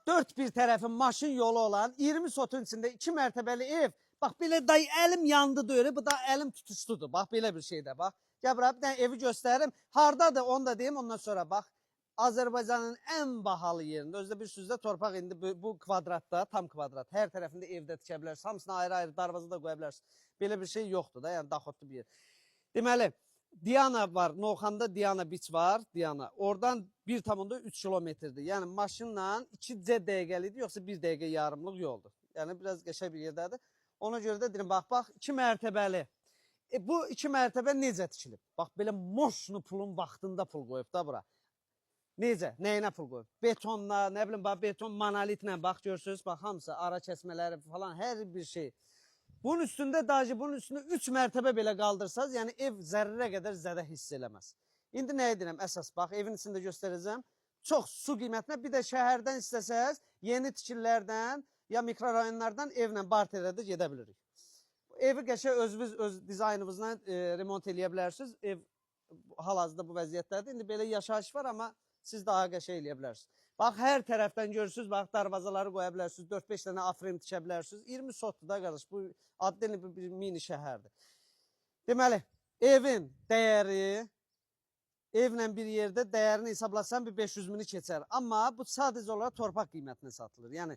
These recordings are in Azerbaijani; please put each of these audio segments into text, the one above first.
Dört bir tərəfi maşın yolu olan 20 sotun içində 2 mərtəbəli ev. Bax belə day əlim yandı deyir. Bu da əlim tutuşdudur. Bax belə bir şeydə bax. Gəl bura bir dənə evi göstərim. Hardadır onu da deyim ondan sonra bax. Azərbaycanın ən bahalı yerində. Özdə bir sözdə torpaq indi bu kvadratda, tam kvadrat. Hər tərəfində evdə tikə bilərsiniz. Hamısına ayrı-ayrı darvaza da qoya bilərsiniz. Belə bir şey yoxdur da, yəni daxotlu bir yer. Deməli, Diana var, Novxanda Diana Beach var, Diana. Oradan 1,3 kilometrdir. Yəni maşınla 2C dəqiqəlidir, yoxsa 1 dəqiqə yarımlıq yoldur. Yəni biraz qəşəng bir yerdədir. Ona görə də deyim, bax, 2 mərtəbəli. Bu 2 mərtəbə necə tikilib? Bax, belə moşnu pulun vaxtında pul qoyub da bura. Necə? Nəyinə pul qoyub? Betonla, nə bilim, bax, beton monolitlə, bax, görürsünüz, bax, hamısı, ara kəsmələri falan, hər bir şey. Bunun üstündə, bunun üstündə 3 mərtəbə belə qaldırsanız, yəni ev zərrə qədər zədə hiss eləməz. İndi nə edirəm? Əsas, bax, evin içində göstərəcəm. Çox su qiymətinə, bir də şəhərdən istəsəz, yeni tikillərdən, ya mikrorayonlardan evlə barterə də gedə bilirik. Evi qəşəng öz dizaynımızla remont eləyə bilərsiniz. Ev hal-hazırda bu vəziyyətdədir. İndi belə yaşayış var, amma siz daha qəşəng eləyə bilərsiniz. Bax, hər tərəfdən görürsünüz, bax, darvazaları qoya bilərsiniz, 4-5 dənə afrim tikə bilərsiniz. 20 sotdur da, qardaş, bu adlı bir mini şəhərdir. Deməli, evin dəyəri, evlə bir yerdə dəyərini hesablasan bir 500 mini keçər. Amma bu sadəcə olaraq torpaq qiymətinə satılır. Yəni,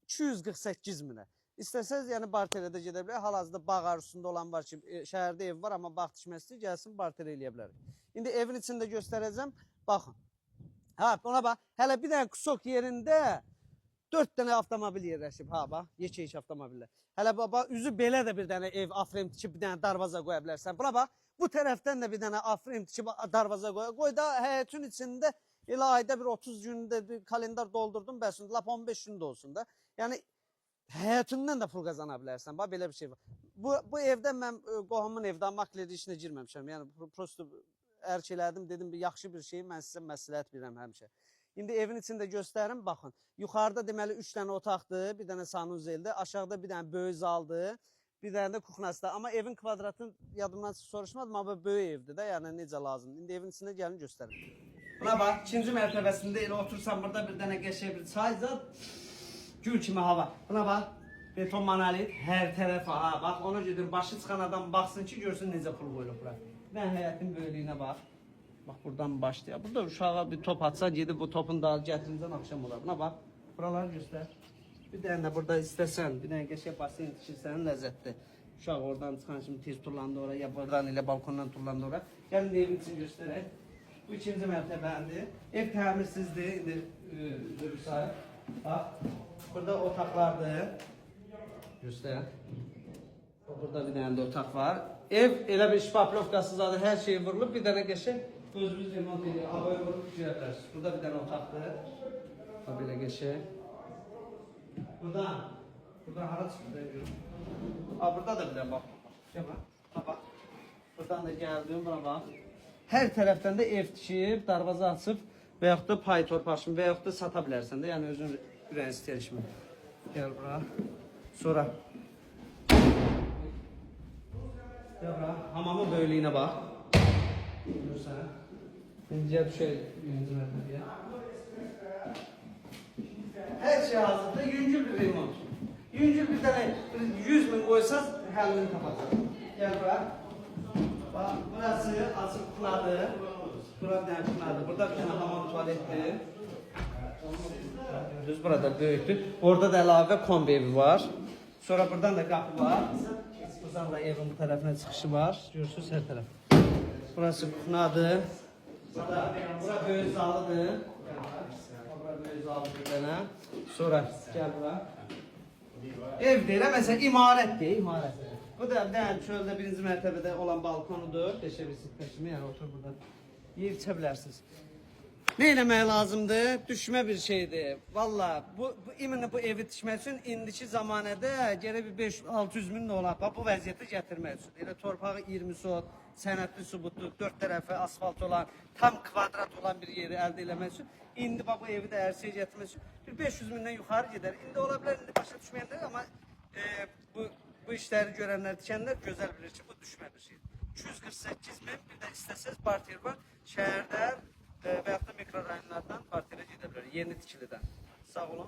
248 minə. İstəsəz, yəni, barterədə gedə bilər. Hal-hazırda bağ arzusunda olan var ki, şəhərdə ev var, amma bağ tikmək istəyir, gəlsin, barterə eləyə bilərik. İndi evin içində göstərəcəm, baxın. Ha, ona bax, hələ bir dənə kusok yerində 4 dənə avtomobil yerləşib, ha, bax, yekə-yekə avtomobillər. Hələ bax, üzü belə də bir dənə ev, afrim tikib, bir dənə darvaza qoya bilərsən. Buna bax, bu tərəfdən də bir dənə afrim tikib, darvaza qoy da, həyətin içində elə ayda bir 30 gündə bir kalendar doldurdum, bəs lap 15 gündə olsun da. Yəni, həyətindən də pul qazana bilərsən, bax, belə bir şey var. Bu evdə mən qohumun evdə makleri işinə girməmişəm, yəni, prosto ərk elədim, dedim, yaxşı bir şey, mən sizə məsləhət verirəm həmişə. İndi evin içində göstərim, baxın. Yuxarıda deməli 3 dənə otaqdır, bir dənə sanuzeldir, aşağıda bir dənə böyük zaldır, bir dənə də kuxnasıdır. Amma evin kvadratını yadımdan soruşmadım, amma böyük evdir də, yəni necə lazımdır. İndi evin içində gəlin göstərim. Buna bax, 2-ci mərtəbəsində elə otursan burada bir dənə qəşəng bir çayzad, gül kimi hava. Buna bax, beton monolit, hər tərəf, ha, bax, ona gedir, başı çıxan adam baxsın ki, görsün necə pul qoyulub bura. Mən həyətin böyüklüyünə bax. Bax, buradan başlayaq. Burada uşağa bir top atsa, gedib bu topun da gətirincən axşam olar. Buna bax, buraları göstər. Bir dənə də burada istəsən, bir dənə qəşəng basen tikirsən, ləzzətli. Uşaq oradan çıxan kimi tez turlandı ora, ya buradan elə balkondan turlandı ora. Gəlin evin için göstərək. Bu 2-ci mərtəbədir. Ev təmirsizdir, indi sahib. Bax, burada otaqlardır. Göstər. Burada bir dənə də otaq var. Ev elə bir şpaplovkası zaten hər şey vurulub. Bir dənə qəşəng özümüz remont edirik. Havaya vurulub girərsiniz. Burada bir dənə otaqdır. Bax belə qəşəng. Buradan hara çıxır? Burada da bir dənə bax. Bax. Buradan da gəldim, buna bax. Hər tərəfdən də ev tikib, darvaza açıb və yaxud da pay torpaşım və yaxud da sata bilərsən də. Yəni özün ürəyin istəyişmi. Gəl bura. Sonra hamamın böyüklüyünə bax. Görürsən. İnciyə düşək 100 mərtəbəyə. Hər şey hazırda yüngül bir remont. Yüngül bir dənə 100 min qoysaz həllini tapacaq. Gəl bura. Bax, burası açıq kuxnadır. Bura bir dənə kuxnadır. Burada bir dənə hamam tualetdir. Düz burada böyükdür. Orada da əlavə kombi evi var. Sonra buradan da qapı var. Buradan da evin bu tərəfinə çıxışı var. Görürsünüz hər tərəf. Burası kuxnadır. Bura böyük zalıdır. Bura böyük zalıdır bir dənə. Sonra gəl bura. Ev deyil, məsələn imarət deyil, imarət. Bu da bir dənə çöldə 1-ci mərtəbədə olan balkonudur. Beşə bir sitəşimi, yəni otur burada. Yeyib içə bilərsiniz. Ne eləmək lazımdır? Düşmə bir şeydir. Valla bu evi tikmək üçün indiki zamanədə gərək bir 500-600 min olar. Bu vəziyyətə gətirmək üçün. Elə torpağı 20 sot, sənədli sübutlu, 4 tərəfi asfalt olan, tam kvadrat olan bir yeri əldə eləmək üçün. İndi bu evi də ərsəyə gətirmək üçün bir 500 mindən yuxarı gedər. İndi ola bilər, indi başa düşməyənlər, amma bu işləri görənlər, tikənlər gözəl bilir ki, bu düşmə bir şeydir. 248 min, bir də istəsəz parter var, şəhərdə və yaxud da mikrorayonlardan parterə gedə bilər, yeni tikilidən. Sağ olun.